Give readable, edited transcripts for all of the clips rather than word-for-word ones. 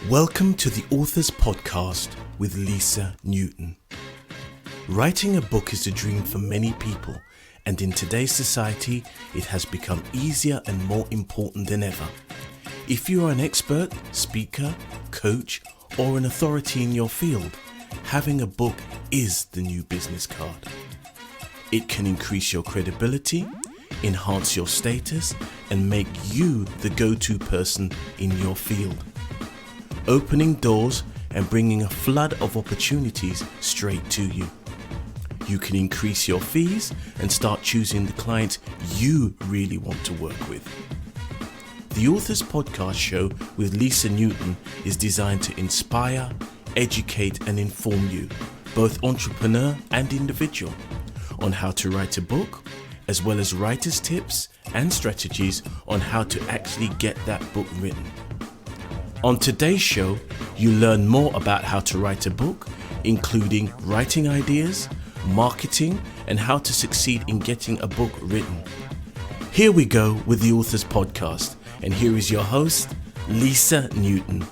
Welcome to the Authors Podcast with Lisa Newton. Writing a book is a dream for many people, and in today's society, it has become easier and more important than ever. If you are an expert, speaker, coach, or an authority in your field, having a book is the new business card. It can increase your credibility, enhance your status, and make you the go-to person in your field, opening doors and bringing a flood of opportunities straight to you. You can increase your fees and start choosing the clients you really want to work with. The Authors Podcast show with Lisa Newton is designed to inspire, educate and inform you, both entrepreneur and individual, on how to write a book, as well as writer's tips and strategies on how to actually get that book written. On today's show, you learn more about how to write a book, including writing ideas, marketing, and how to succeed in getting a book written. Here we go with the Authors Podcast, and here is your host, Lisa Newton.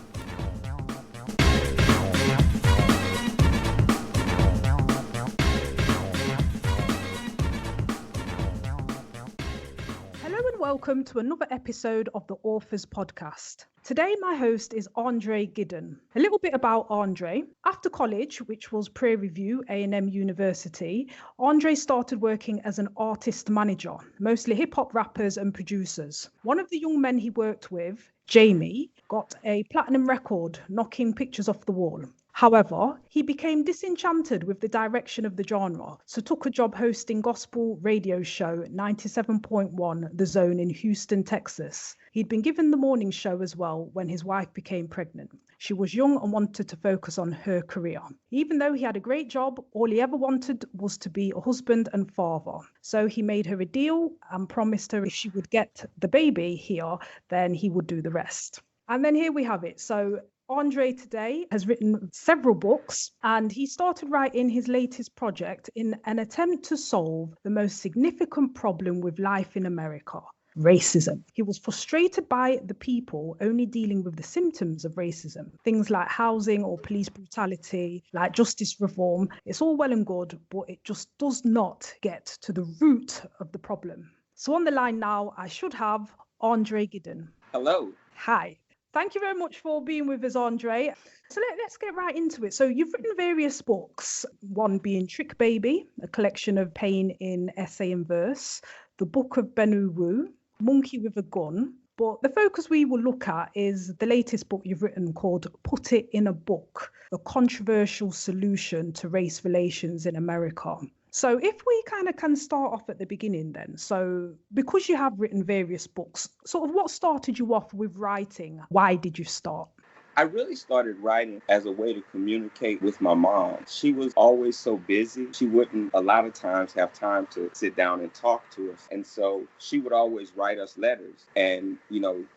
Welcome to another episode of the Authors Podcast. Today my host is Andre Giden. A little bit about Andre. After college, which was Prairie View A&M University, Andre started working as an artist manager, mostly hip-hop rappers and producers. One of the young men he worked with, Jamie, got a platinum record, knocking pictures off the wall. However, he became disenchanted with the direction of the genre, so took a job hosting gospel radio show 97.1 The Zone in Houston, Texas. He'd been given the morning show as well when his wife became pregnant. She was young and wanted to focus on her career. Even though he had a great job, all he ever wanted was to be a husband and father. So he made her a deal and promised her if she would get the baby here, then he would do the rest. And then here we have it. So Andre today has written several books, and he started writing his latest project in an attempt to solve the most significant problem with life in America: racism. He was frustrated by the people only dealing with the symptoms of racism, things like housing or police brutality, like justice reform. It's all well and good, but it just does not get to the root of the problem. So on the line now, I should have Andre Giden. Hello. Hi. Thank you very much for being with us, Andre. So let's get right into it. So you've written various books, one being Trick Baby, a collection of pain in essay and verse, The Book of Bennu Wu, Monkey with a Gun. But the focus we will look at is the latest book you've written called Put It in a Book, a controversial solution to race relations in America. So if we kind of can start off at the beginning then. So because you have written various books, sort of what started you off with writing? Why did you start? I really started writing as a way to communicate with my mom. She was always so busy. She wouldn't a lot of times have time to sit down and talk to us. And so she would always write us letters. And,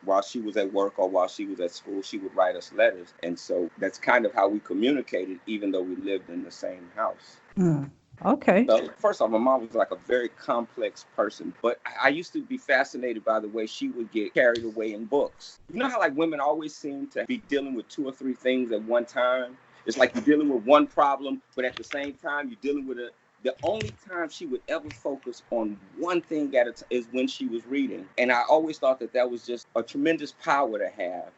while she was at work or while she was at school, she would write us letters. And so that's kind of how we communicated, even though we lived in the same house. Okay. So first off, my mom was like a very complex person, but I used to be fascinated by the way she would get carried away in books. You know how like women always seem to be dealing with two or three things at one time? It's like you're dealing with one problem, but at the same time, you're dealing with the only time she would ever focus on one thing is when she was reading. And I always thought that was just a tremendous power to have,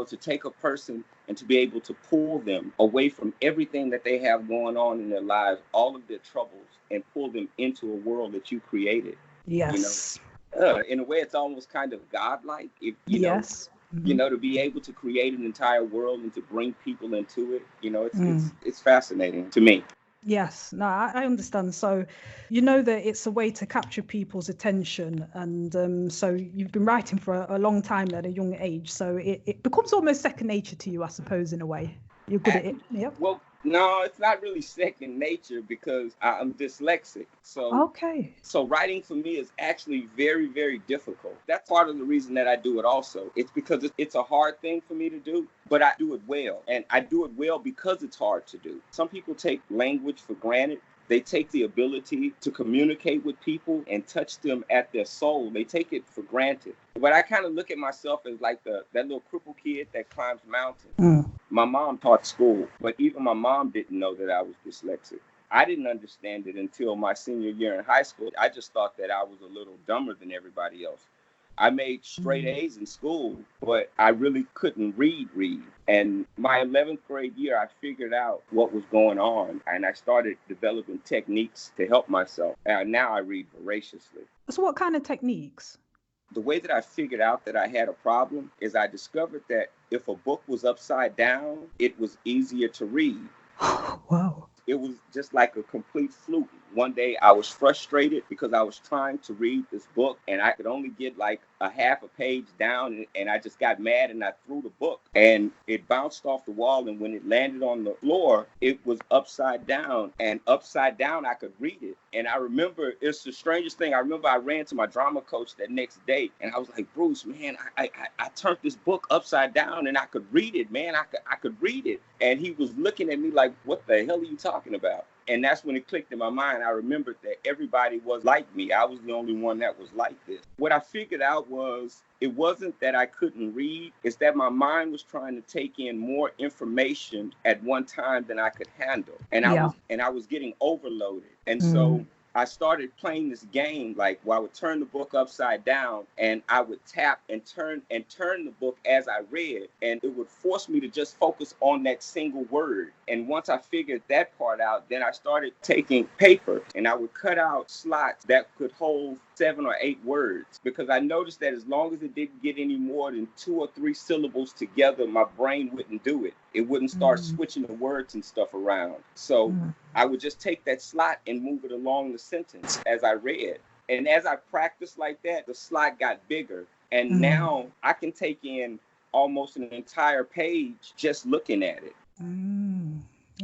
to take a person and to be able to pull them away from everything that they have going on in their lives, all of their troubles, and pull them into a world that you created. Yes. In a way, it's almost kind of godlike, yes. To be able to create an entire world and to bring people into it. It's fascinating to me. Yes, no, I understand. So you know that it's a way to capture people's attention. And so you've been writing for a long time at a young age. So it becomes almost second nature to you, I suppose, in a way. You're good at it. Yeah. Well, no, it's not really second nature because I'm dyslexic. So writing for me is actually very, very difficult. That's part of the reason that I do it also. It's because it's a hard thing for me to do, but I do it well. And I do it well because it's hard to do. Some people take language for granted. They take the ability to communicate with people and touch them at their soul. They take it for granted. But I kind of look at myself as like that little crippled kid that climbs mountains. My mom taught school, but even my mom didn't know that I was dyslexic. I didn't understand it until my senior year in high school. I just thought that I was a little dumber than everybody else. I made straight A's in school, but I really couldn't read. And my 11th grade year, I figured out what was going on, and I started developing techniques to help myself. And now I read voraciously. So what kind of techniques? The way that I figured out that I had a problem is I discovered that if a book was upside down, it was easier to read. Wow. It was just like a complete fluke. One day I was frustrated because I was trying to read this book and I could only get like a half a page down, and I just got mad and I threw the book and it bounced off the wall, and when it landed on the floor, it was upside down, and upside down I could read it. And I remember, it's the strangest thing. I remember I ran to my drama coach that next day and I was like, Bruce, man, I turned this book upside down and I could read it, man. I could read it. And he was looking at me like, what the hell are you talking about? And that's when it clicked in my mind. I remembered that everybody was like me. I was the only one that was like this. What I figured out was, it wasn't that I couldn't read, it's that my mind was trying to take in more information at one time than I could handle. And I was getting overloaded. And so I started playing this game, like where I would turn the book upside down and I would tap and turn the book as I read, and it would force me to just focus on that single word. And once I figured that part out, then I started taking paper and I would cut out slots that could hold 7 or 8 words, because I noticed that as long as it didn't get any more than 2 or 3 syllables together, my brain wouldn't do it. It wouldn't start switching the words and stuff around. So I would just take that slot and move it along the sentence as I read. And as I practiced like that, the slot got bigger. And now I can take in almost an entire page just looking at it.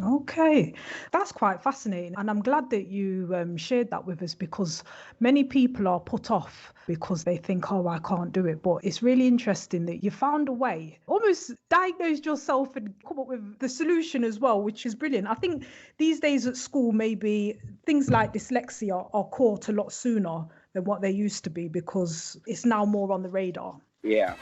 Okay, that's quite fascinating. And I'm glad that you shared that with us, because many people are put off because they think, oh, I can't do it. But it's really interesting that you found a way, almost diagnosed yourself and come up with the solution as well, which is brilliant. I think these days at school, maybe things like dyslexia are caught a lot sooner than what they used to be, because it's now more on the radar. Yeah.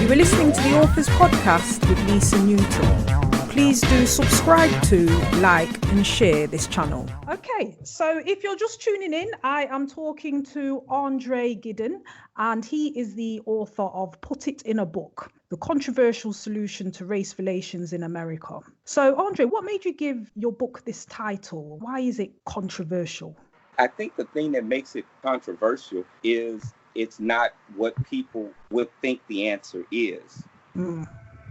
You are listening to the Authors Podcast with Lisa Newton. Please do subscribe to, like and share this channel. Okay, so if you're just tuning in, I am talking to Andre Giden, and he is the author of Put It in a Book, The Controversial Solution to Race Relations in America. So Andre, what made you give your book this title? Why is it controversial? I think the thing that makes it controversial is it's not what people would think the answer is.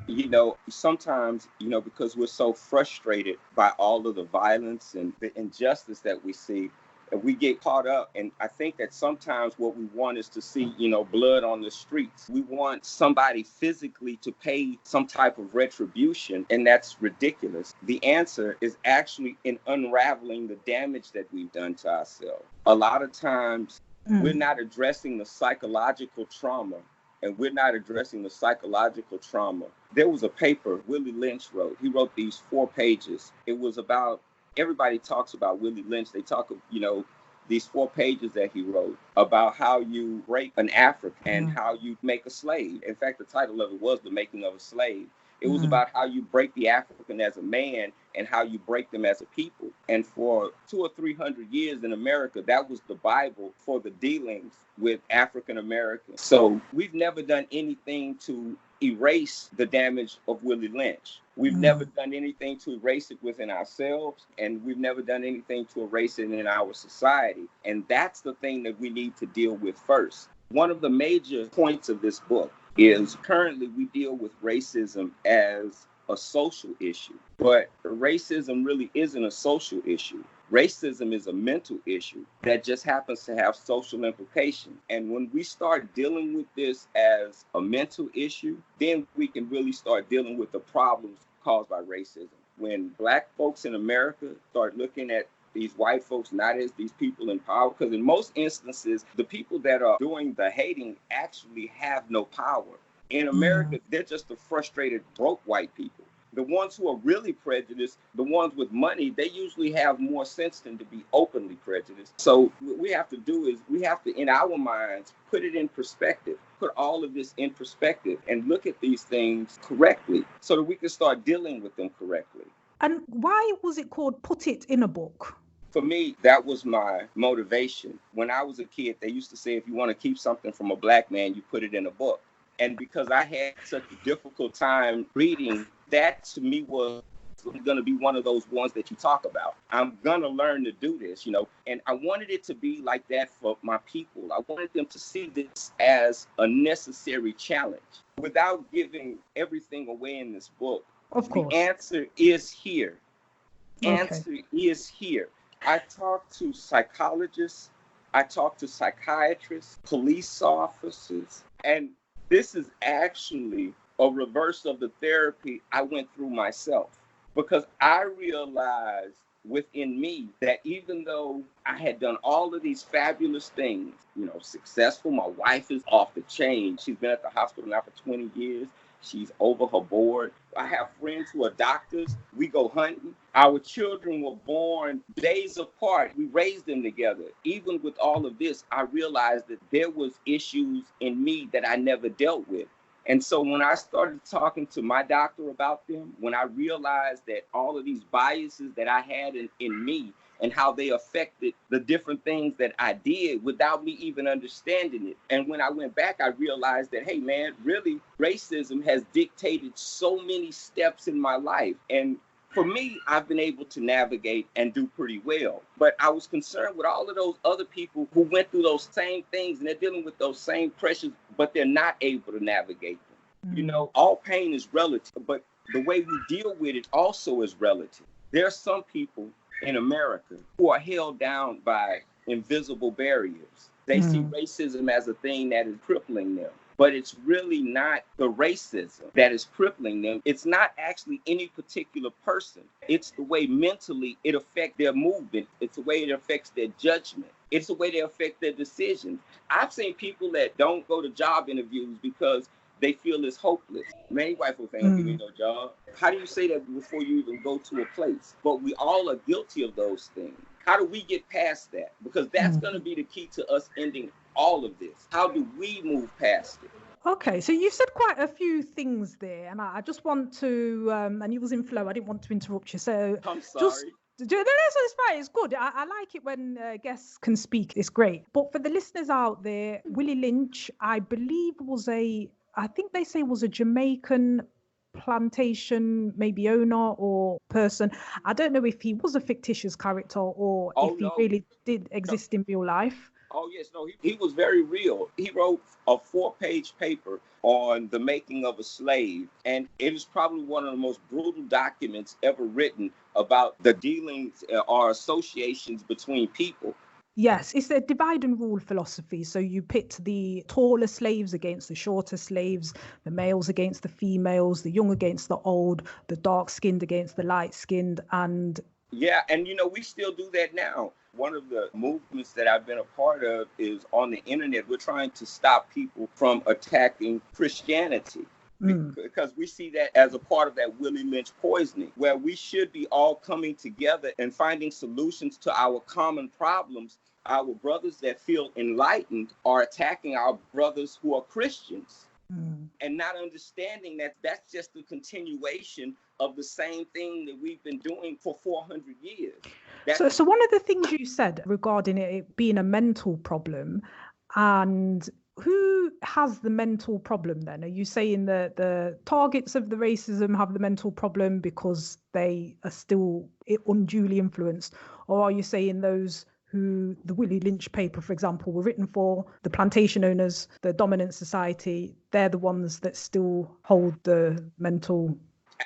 You know, sometimes, because we're so frustrated by all of the violence and the injustice that we see, and we get caught up. And I think that sometimes what we want is to see, blood on the streets. We want somebody physically to pay some type of retribution, and that's ridiculous. The answer is actually in unraveling the damage that we've done to ourselves. A lot of times, we're not addressing the psychological trauma, and we're not addressing the psychological trauma. There was a paper Willie Lynch wrote. He wrote these 4 pages. It was about, everybody talks about Willie Lynch. They talk of, these 4 pages that he wrote about how you break an African and how you make a slave. In fact, the title of it was The Making of a Slave. It was about how you break the African as a man and how you break them as a people. And for 200 or 300 years in America, that was the Bible for the dealings with African Americans. So we've never done anything to erase the damage of Willie Lynch. We've never done anything to erase it within ourselves, and we've never done anything to erase it in our society. And that's the thing that we need to deal with first. One of the major points of this book is currently we deal with racism as a social issue, but racism really isn't a social issue. Racism is a mental issue that just happens to have social implications. And when we start dealing with this as a mental issue, then we can really start dealing with the problems caused by racism. When Black folks in America start looking at these white folks not as these people in power, because in most instances, the people that are doing the hating actually have no power. In America, they're just the frustrated, broke white people. The ones who are really prejudiced, the ones with money, they usually have more sense than to be openly prejudiced. So what we have to do is we have to, in our minds, put it in perspective, put all of this in perspective and look at these things correctly so that we can start dealing with them correctly. And why was it called Put It in a Book? For me, that was my motivation. When I was a kid, they used to say, if you want to keep something from a black man, you put it in a book. And because I had such a difficult time reading, that to me was going to be one of those ones that you talk about. I'm going to learn to do this, and I wanted it to be like that for my people. I wanted them to see this as a necessary challenge without giving everything away in this book. Of course. The answer is here. Okay. Answer is here. I talked to psychologists, I talked to psychiatrists, police officers, and this is actually a reverse of the therapy I went through myself, because I realized within me that even though I had done all of these fabulous things, successful, my wife is off the chain. She's been at the hospital now for 20 years. She's over her board. I have friends who are doctors. We go hunting. Our children were born days apart. We raised them together. Even with all of this, I realized that there was issues in me that I never dealt with. And so when I started talking to my doctor about them, when I realized that all of these biases that I had in me and how they affected the different things that I did without me even understanding it. And when I went back, I realized that, hey, man, really, racism has dictated so many steps in my life. And for me, I've been able to navigate and do pretty well. But I was concerned with all of those other people who went through those same things and they're dealing with those same pressures, but they're not able to navigate them. All pain is relative, but the way we deal with it also is relative. There are some people in America who are held down by invisible barriers. They see racism as a thing that is crippling them. But it's really not the racism that is crippling them. It's not actually any particular person. It's the way mentally it affects their movement. It's the way it affects their judgment. It's the way they affect their decisions. I've seen people that don't go to job interviews because they feel it's hopeless. Many white folks ain't gonna give me no job. How do you say that before you even go to a place? But we all are guilty of those things. How do we get past that? Because that's gonna be the key to us ending all of this. How do we move past it? Okay, so you said quite a few things there, and I just want to, and you was in flow, I didn't want to interrupt you, so I'm sorry. No, it's fine, it's good. I like it when guests can speak, it's great. But for the listeners out there, Willie Lynch, I believe I think they say was a Jamaican plantation maybe owner or person. I don't know if he was a fictitious character or he really did exist in real life. Oh, yes. No, he was very real. He wrote a 4-page paper on the making of a slave. And it is probably one of the most brutal documents ever written about the dealings or associations between people. Yes, it's a divide and rule philosophy. So you pit the taller slaves against the shorter slaves, the males against the females, the young against the old, the dark-skinned against the light-skinned. And yeah, and we still do that now. One of the movements that I've been a part of is on the internet. We're trying to stop people from attacking Christianity. Because we see that as a part of that Willie Lynch poisoning, where we should be all coming together and finding solutions to our common problems. Our brothers that feel enlightened are attacking our brothers who are Christians and not understanding that that's just the continuation of the same thing that we've been doing for 400 years. So one of the things you said regarding it being a mental problem, and who has the mental problem then? Are you saying that the targets of the racism have the mental problem because they are still unduly influenced? Or are you saying those who the Willie Lynch paper, for example, were written for, the plantation owners, the dominant society, they're the ones that still hold the mental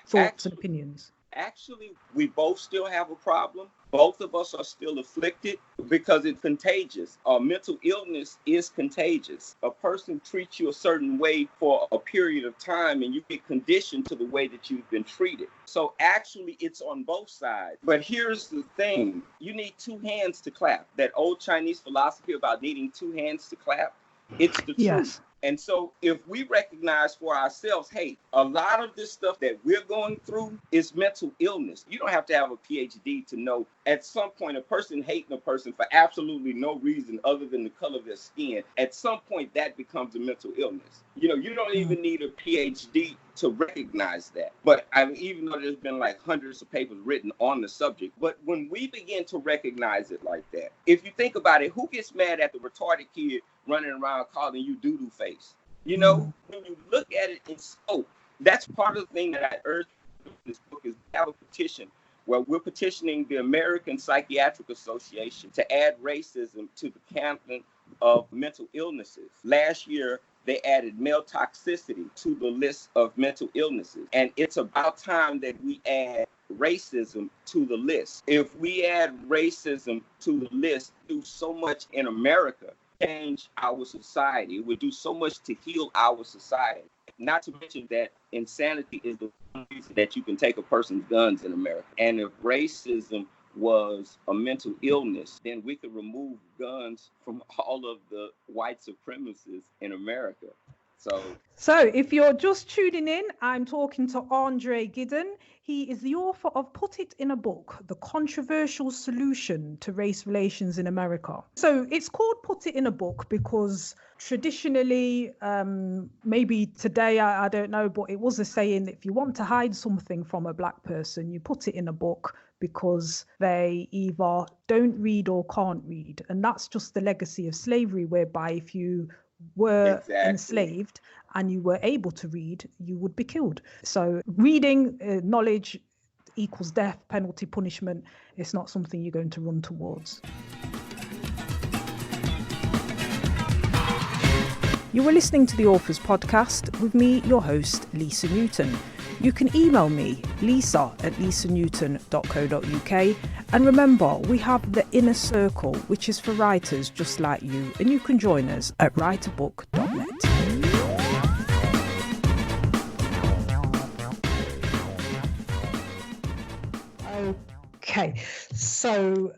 thoughts and opinions? Actually, we both still have a problem. Both of us are still afflicted because it's contagious. Mental illness is contagious. A person treats you a certain way for a period of time and you get conditioned to the way that you've been treated. So actually, it's on both sides. But here's the thing. You need 2 hands to clap. That old Chinese philosophy about needing 2 hands to clap, it's the truth. And so if we recognize for ourselves, hey, a lot of this stuff that we're going through is mental illness. You don't have to have a PhD to know at some point a person hating a person for absolutely no reason other than the color of their skin, at some point that becomes a mental illness. You don't even need a PhD to recognize that. But I mean, even though there's been like hundreds of papers written on the subject, but when we begin to recognize it like that, if you think about it, who gets mad at the retarded kid running around calling you doo-doo face? When you look at it in scope, that's part of the thing that I urge in this book is have a petition where we're petitioning the American Psychiatric Association to add racism to the canon of mental illnesses. Last year, they added male toxicity to the list of mental illnesses. And it's about time that we add racism to the list. If we add racism to the list, do so much in America, change our society. It would do so much to heal our society. Not to mention that insanity is the reason that you can take a person's guns in America. And if racism was a mental illness, then we could remove guns from all of the white supremacists in America. So if you're just tuning in, I'm talking to Andre Giden. He is the author of Put It in a Book, The Controversial Solution to Race Relations in America. So it's called Put It in a Book because traditionally, maybe today, I don't know, but it was a saying that if you want to hide something from a black person, you put it in a book because they either don't read or can't read. And that's just the legacy of slavery, whereby if you were enslaved and you were able to read, you would be killed. So reading, knowledge equals death, penalty, punishment. It's not something you're going to run towards. You were listening to the Authors Podcast with me, your host, Lisa Newton. You can email me, lisa@lisanewton.co.uk. And remember, we have the Inner Circle, which is for writers just like you, and you can join us at writeabook.net. Okay, so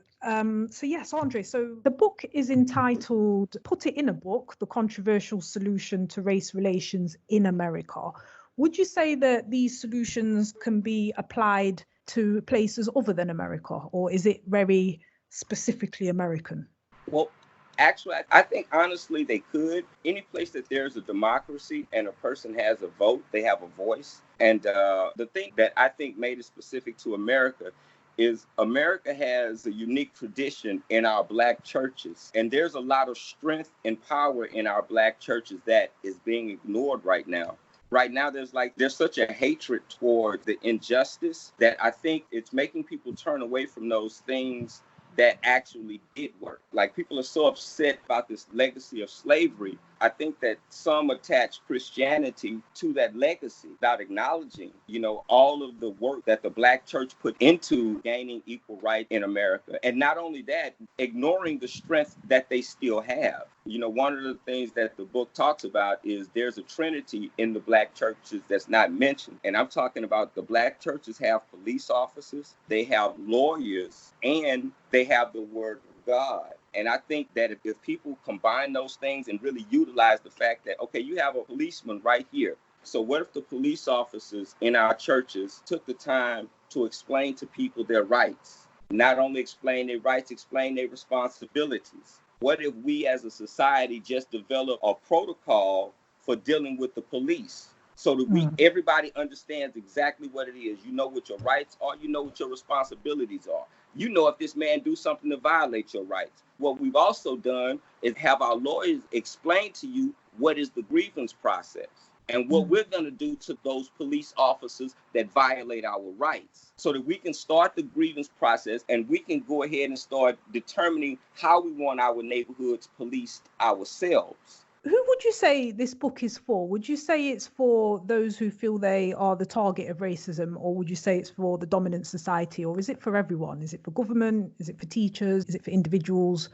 yes, Andre, so the book is entitled Put It in a Book, The Controversial Solution to Race Relations in America. Would you say that these solutions can be applied to places other than America, or is it very specifically American? Well, actually, I think honestly they could. Any place that there's a democracy and a person has a vote, they have a voice. And the thing that I think made it specific to America is America has a unique tradition in our black churches. And there's a lot of strength and power in our black churches that is being ignored right now. Right now, there's such a hatred toward the injustice that I think it's making people turn away from those things that actually did work. Like, people are so upset about this legacy of slavery. I think that some attach Christianity to that legacy without acknowledging, all of the work that the black church put into gaining equal rights in America. And not only that, ignoring the strength that they still have. One of the things that the book talks about is there's a trinity in the black churches that's not mentioned. And I'm talking about the black churches have police officers, they have lawyers, and they have the word of God. And I think that if people combine those things and really utilize the fact that, okay, you have a policeman right here. So what if the police officers in our churches took the time to explain to people their rights? Not only explain their rights, explain their responsibilities. What if we as a society just develop a protocol for dealing with the police so that everybody understands exactly what it is? You know what your rights are, you know what your responsibilities are. You know if this man do something to violate your rights. What we've also done is have our lawyers explain to you what is the grievance process and what we're going to do to those police officers that violate our rights, so that we can start the grievance process and we can go ahead and start determining how we want our neighborhoods policed ourselves. Who would you say this book is for? Would you say it's for those who feel they are the target of racism, or would you say it's for the dominant society, or is it for everyone? Is it for government? Is it for teachers? Is it for individuals?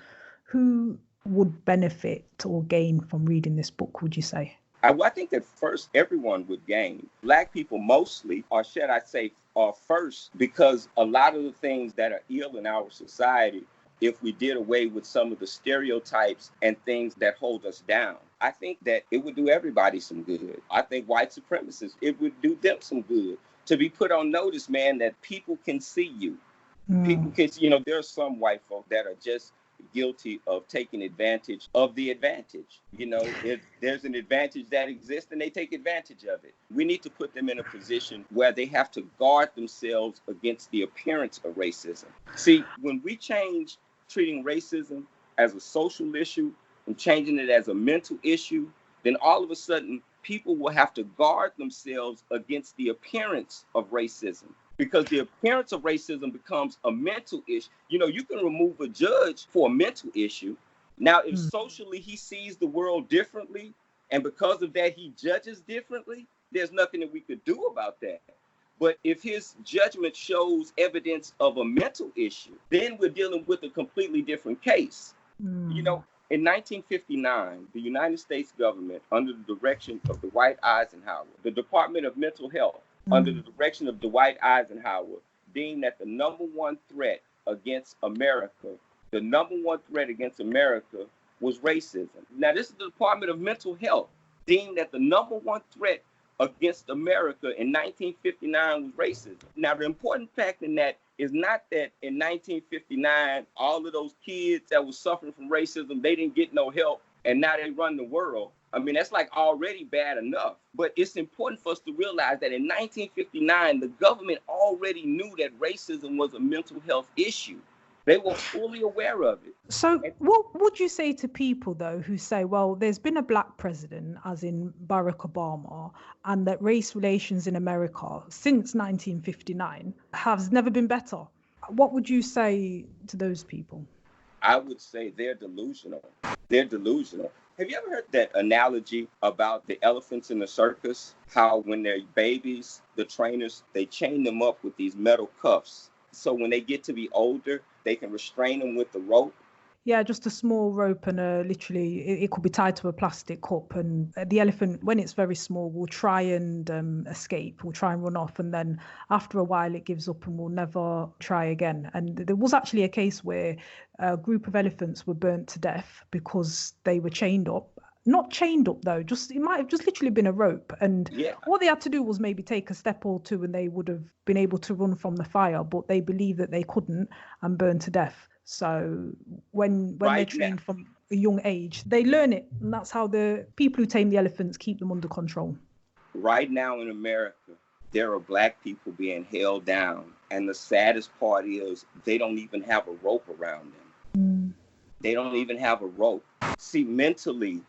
Who would benefit or gain from reading this book, would you say? I think that first, everyone would gain. Black people mostly, or should I say, are first, because a lot of the things that are ill in our society, if we did away with some of the stereotypes and things that hold us down. I think that it would do everybody some good. I think white supremacists, it would do them some good to be put on notice, man, that people can see you. People can, there are some white folk that are just guilty of taking advantage of the advantage. If there's an advantage that exists, and they take advantage of it. We need to put them in a position where they have to guard themselves against the appearance of racism. See, when we change treating racism as a social issue and changing it as a mental issue, then all of a sudden people will have to guard themselves against the appearance of racism. Because the appearance of racism becomes a mental issue. You can remove a judge for a mental issue. Now, if socially he sees the world differently, and because of that he judges differently, there's nothing that we could do about that. But if his judgment shows evidence of a mental issue, then we're dealing with a completely different case. In 1959, the United States government, under the direction of Dwight Eisenhower, the Department of Mental Health, under the direction of Dwight Eisenhower, deemed that the number one threat against America was racism. Now, this is the Department of Mental Health, deemed that the number one threat against America in 1959 was racism. Now, the important fact in that is not that in 1959, all of those kids that were suffering from racism, they didn't get no help, and now they run the world. I mean, that's like already bad enough. But it's important for us to realize that in 1959, the government already knew that racism was a mental health issue. They were fully aware of it. So what would you say to people, though, who say, well, there's been a black president, as in Barack Obama, and that race relations in America since 1959 has never been better? What would you say to those people? I would say they're delusional. They're delusional. Have you ever heard that analogy about the elephants in the circus? How when they're babies, the trainers, they chain them up with these metal cuffs. So when they get to be older, they can restrain them with the rope. Yeah, just a small rope, and literally it could be tied to a plastic cup. And the elephant, when it's very small, will try and escape, will try and run off. And then after a while, it gives up and will never try again. And there was actually a case where a group of elephants were burnt to death because they were chained up. Not chained up, though, it might have just literally been a rope. And all they had to do was maybe take a step or two and they would have been able to run from the fire. But they believed that they couldn't and burned to death. So when they're trained from a young age, they learn it. And that's how the people who tame the elephants keep them under control. Right now in America, there are black people being held down. And the saddest part is they don't even have a rope around them. They don't even have a rope. See, mentally,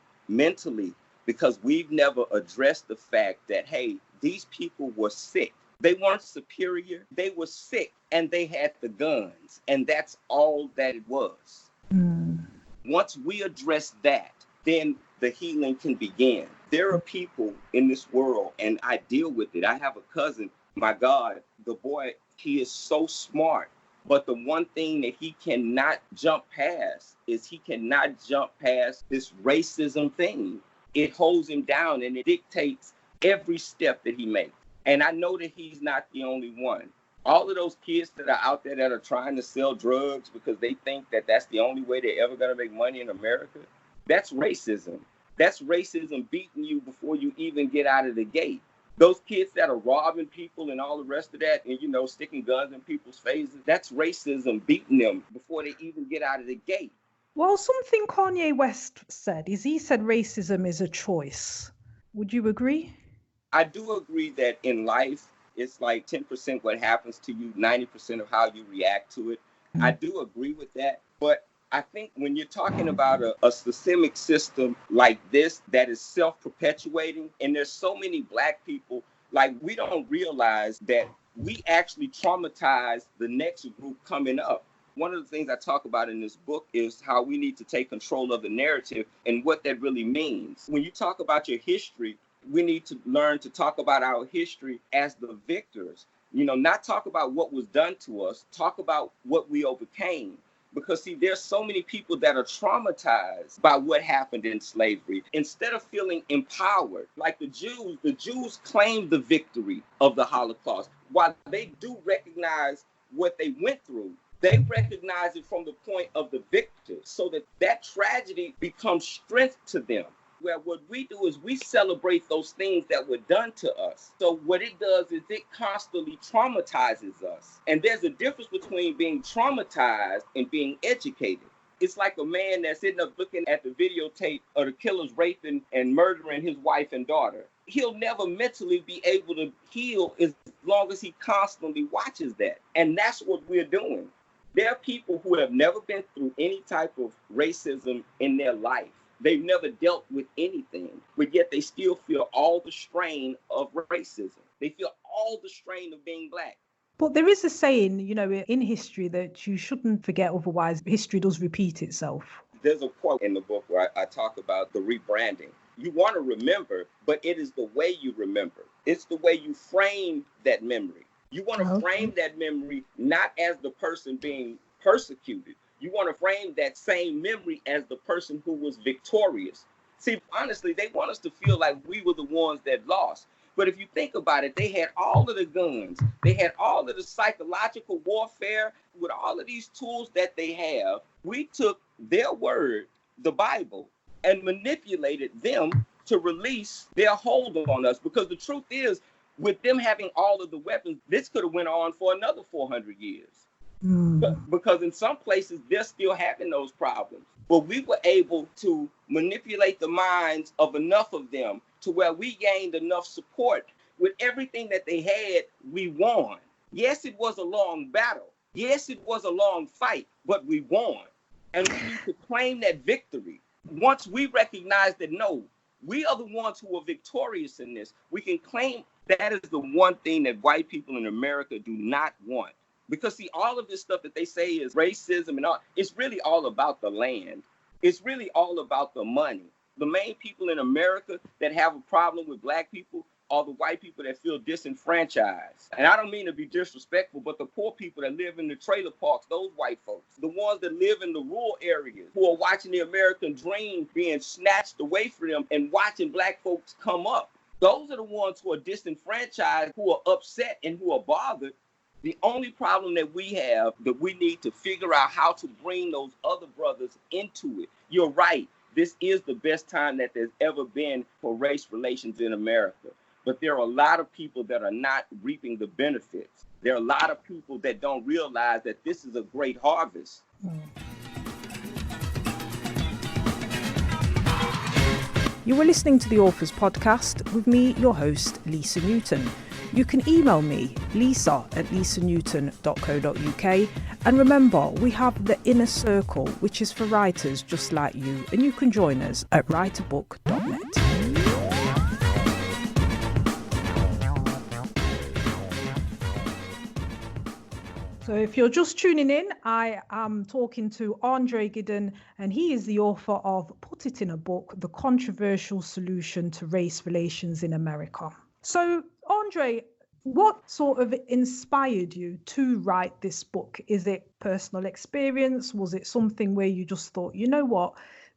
because we've never addressed the fact that, hey, these people were sick. They weren't superior. They were sick and they had the guns. And that's all that it was. Once we address that, then the healing can begin. There are people in this world, and I deal with it. I have a cousin, my God, the boy, he is so smart. But the one thing that he cannot jump past is he cannot jump past this racism thing. It holds him down and it dictates every step that he makes. And I know that he's not the only one. All of those kids that are out there that are trying to sell drugs because they think that that's the only way they're ever going to make money in America, that's racism. That's racism beating you before you even get out of the gate. Those kids that are robbing people and all the rest of that and, sticking guns in people's faces, that's racism beating them before they even get out of the gate. Well, something Kanye West said is he said racism is a choice. Would you agree? I do agree that in life, it's like 10% what happens to you, 90% of how you react to it. I do agree with that. But I think when you're talking about a systemic system like this that is self-perpetuating, and there's so many black people, like we don't realize that we actually traumatize the next group coming up. One of the things I talk about in this book is how we need to take control of the narrative and what that really means. When you talk about your history, we need to learn to talk about our history as the victors, not talk about what was done to us, talk about what we overcame. Because, see, there's so many people that are traumatized by what happened in slavery. Instead of feeling empowered, like the Jews claimed the victory of the Holocaust. While they do recognize what they went through, they recognize it from the point of the victor so that tragedy becomes strength to them. where what we do is we celebrate those things that were done to us. So what it does is it constantly traumatizes us. And there's a difference between being traumatized and being educated. It's like a man that's sitting up looking at the videotape of the killers raping and murdering his wife and daughter. He'll never mentally be able to heal as long as he constantly watches that. And that's what we're doing. There are people who have never been through any type of racism in their life. They've never dealt with anything, but yet they still feel all the strain of racism. They feel all the strain of being Black. But there is a saying, in history that you shouldn't forget, otherwise history does repeat itself. There's a quote in the book where I talk about the rebranding. You want to remember, but it is the way you remember. It's the way you frame that memory. You want to frame that memory not as the person being persecuted. You want to frame that same memory as the person who was victorious. See, honestly, they want us to feel like we were the ones that lost. But if you think about it, they had all of the guns. They had all of the psychological warfare with all of these tools that they have. We took their word, the Bible, and manipulated them to release their hold on us. Because the truth is, with them having all of the weapons, this could have went on for another 400 years. Because in some places, they're still having those problems. But we were able to manipulate the minds of enough of them to where we gained enough support. With everything that they had, we won. Yes, it was a long battle. Yes, it was a long fight, but we won. And we need to claim that victory. Once we recognize that, no, we are the ones who are victorious in this, we can claim that is the one thing that white people in America do not want. Because see, all of this stuff that they say is racism and all, it's really all about the land. It's really all about the money. The main people in America that have a problem with Black people are the white people that feel disenfranchised. And I don't mean to be disrespectful, but the poor people that live in the trailer parks, those white folks, the ones that live in the rural areas who are watching the American dream being snatched away from them and watching Black folks come up. Those are the ones who are disenfranchised, who are upset and who are bothered. The only problem that we have that we need to figure out how to bring those other brothers into it. You're right. This is the best time that there's ever been for race relations in America. But there are a lot of people that are not reaping the benefits. There are a lot of people that don't realize that this is a great harvest. You were listening to the Authors Podcast with me, your host, Lisa Newton. You can email me, lisa@lisanewton.co.uk. And remember, we have the Inner Circle, which is for writers just like you, and you can join us at writeabook.net. So if you're just tuning in, I am talking to Andre Giden, and he is the author of Put It in a Book, The Controversial Solution to Race Relations in America. So Andre, what sort of inspired you to write this book? Is it personal experience? Was it something where you just thought, you know what,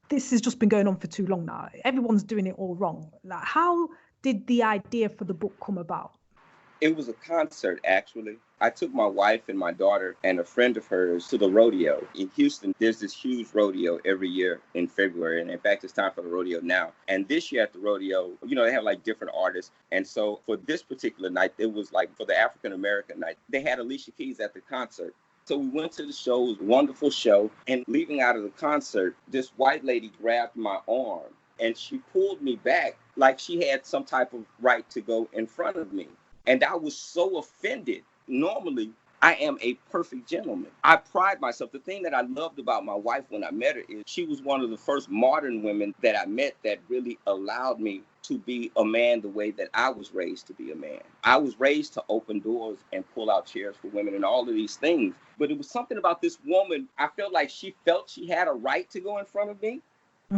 this has just been going on for too long now. Everyone's doing it all wrong. Like, how did the idea for the book come about? It was a concert, actually. I took my wife and my daughter and a friend of hers to the rodeo. In Houston, there's this huge rodeo every year in February. And in fact, it's time for the rodeo now. And this year at the rodeo, they have like different artists. And so for this particular night, it was like for the African-American night, they had Alicia Keys at the concert. So we went to the show. It was a wonderful show. And leaving out of the concert, this white lady grabbed my arm and she pulled me back like she had some type of right to go in front of me. And I was so offended. Normally, I am a perfect gentleman. I pride myself. The thing that I loved about my wife when I met her is she was one of the first modern women that I met that really allowed me to be a man the way that I was raised to be a man. I was raised to open doors and pull out chairs for women and all of these things. But it was something about this woman. I felt like she felt she had a right to go in front of me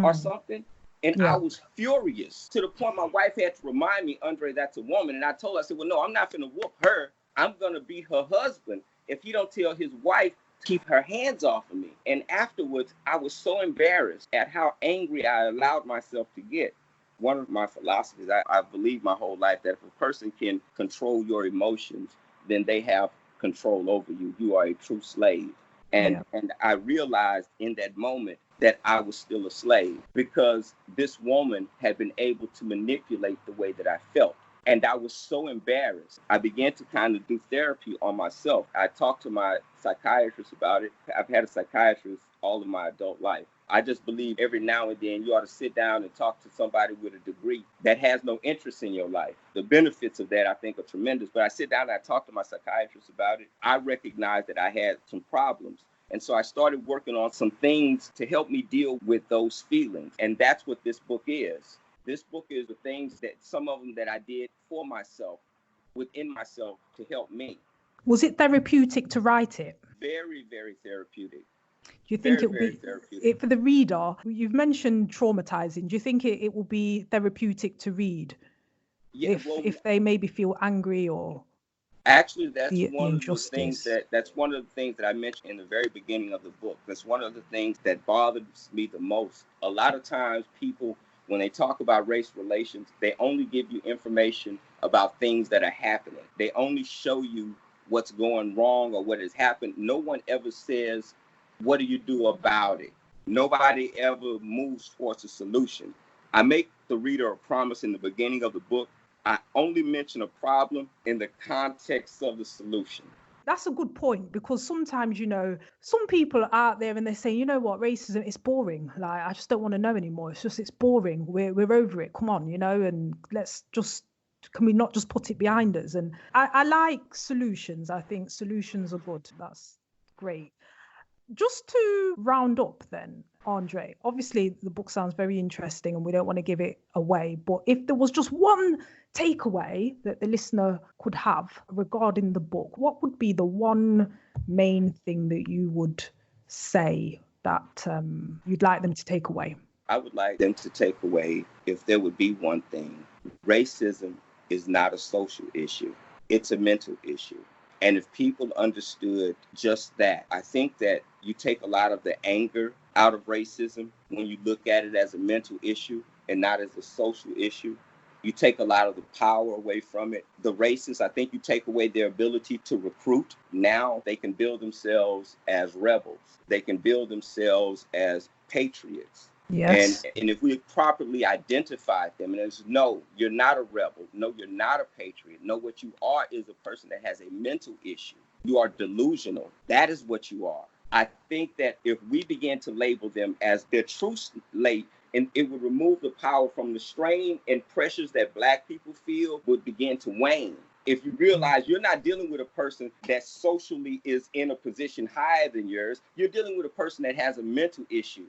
or something. And I was furious to the point my wife had to remind me, Andre, that's a woman. And I told her, I said, well, no, I'm not going to whoop her. I'm going to be her husband if he don't tell his wife to keep her hands off of me. And afterwards, I was so embarrassed at how angry I allowed myself to get. One of my philosophies, I believe my whole life that if a person can control your emotions, then they have control over you. You are a true slave. And I realized in that moment that I was still a slave because this woman had been able to manipulate the way that I felt. And I was so embarrassed. I began to kind of do therapy on myself. I talked to my psychiatrist about it. I've had a psychiatrist all of my adult life. I just believe every now and then you ought to sit down and talk to somebody with a degree that has no interest in your life. The benefits of that, I think, are tremendous. But I sit down and I talk to my psychiatrist about it. I recognized that I had some problems. And so I started working on some things to help me deal with those feelings. And that's what this book is. This book is the things that some of them that I did for myself, within myself, to help me. Was it therapeutic to write it? Very, very therapeutic. Do you think Very, it will very be therapeutic. for the reader? You've mentioned traumatizing. Do you think it will be therapeutic to read? Yeah, if they maybe feel angry or actually, that's the one of the injustice. things that's one of the things that I mentioned in the very beginning of the book. That's one of the things that bothers me the most. A lot of times people, when they talk about race relations, they only give you information about things that are happening. They only show you what's going wrong or what has happened. No one ever says, what do you do about it? Nobody ever moves towards a solution. I make the reader a promise in the beginning of the book. I only mention a problem in the context of the solution. That's a good point, because sometimes, some people are out there and they say, you know what, racism is boring. Like, I just don't want to know anymore. It's boring. We're over it. Come on, and can we not just put it behind us? And I like solutions. I think solutions are good. That's great. Just to round up then, Andre, obviously the book sounds very interesting and we don't want to give it away, but if there was just one takeaway that the listener could have regarding the book, what would be the one main thing that you would say that you'd like them to take away? I would like them to take away, if there would be one thing, racism is not a social issue. It's a mental issue. And if people understood just that, I think that you take a lot of the anger out of racism when you look at it as a mental issue and not as a social issue. You take a lot of the power away from it. The racists, I think you take away their ability to recruit. Now they can build themselves as rebels. They can build themselves as patriots. Yes. And if we properly identify them, and it's no, you're not a rebel. No, you're not a patriot. No, what you are is a person that has a mental issue. You are delusional. That is what you are. I think that if we begin to label them as their true slate, and it would remove the power from the strain and pressures that Black people feel would begin to wane. If you realize you're not dealing with a person that socially is in a position higher than yours, you're dealing with a person that has a mental issue.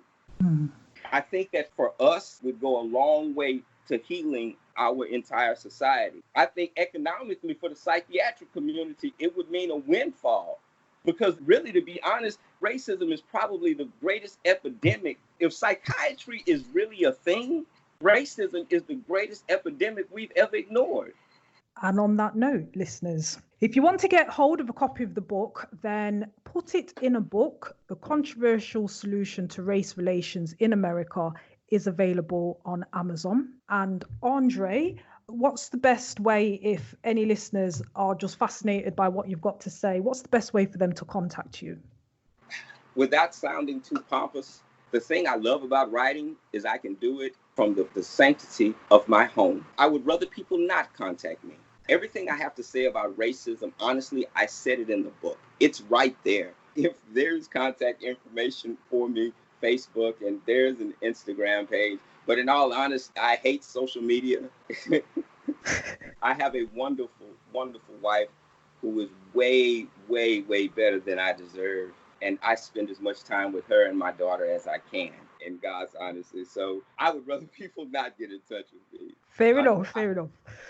I think that for us would go a long way to healing our entire society. I think economically for the psychiatric community, it would mean a windfall. Because really, to be honest, racism is probably the greatest epidemic. If psychiatry is really a thing, racism is the greatest epidemic we've ever ignored. And on that note, listeners, if you want to get hold of a copy of the book, then Put It in a Book, The Controversial Solution to Race Relations in America is available on Amazon. And Andre, what's the best way, if any listeners are just fascinated by what you've got to say, what's the best way for them to contact you? Without sounding too pompous, the thing I love about writing is I can do it from the sanctity of my home. I would rather people not contact me. Everything I have to say about racism, honestly, I said it in the book. It's right there. If there's contact information for me, Facebook, and there's an Instagram page. But in all honesty, I hate social media. I have a wonderful, wonderful wife who is way, way, way better than I deserve. And I spend as much time with her and my daughter as I can, in God's honesty. So I would rather people not get in touch with me. Fair enough.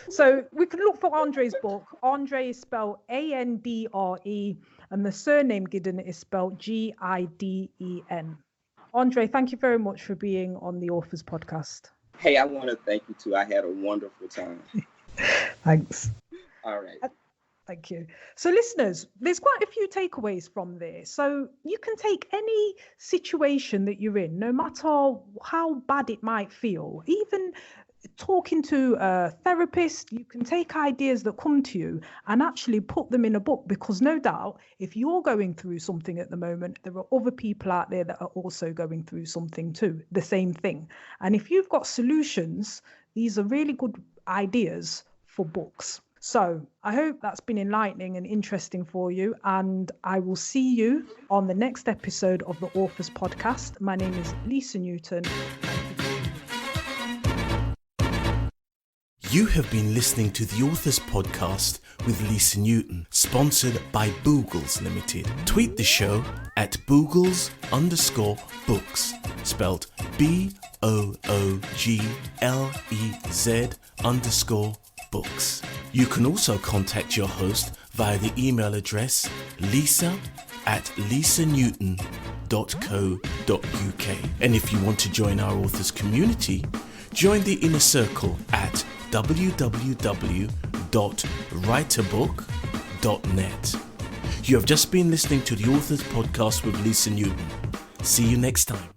So we can look for Andre's book. Andre is spelled Andre, and the surname Giden is spelled Giden. Andre, thank you very much for being on the Authors Podcast. Hey, I want to thank you too. I had a wonderful time. Thanks. All right. Thank you. So listeners, there's quite a few takeaways from this. So you can take any situation that you're in, no matter how bad it might feel, even talking to a therapist, you can take ideas that come to you and actually put them in a book, because no doubt if you're going through something at the moment, there are other people out there that are also going through something too, the same thing. And if you've got solutions, these are really good ideas for books. So I hope that's been enlightening and interesting for you, and I will see you on the next episode of the Authors Podcast. My name is Lisa Newton. You have been listening to the Authors Podcast with Lisa Newton, sponsored by Boogles Limited. Tweet the show at Boogles_books, spelled BOOGLEZ_books. You can also contact your host via the email address lisa@lisanewton.co.uk. And if you want to join our authors community, join the inner circle at www.writeabook.net. You have just been listening to the Authors Podcast with Lisa Newton. See you next time.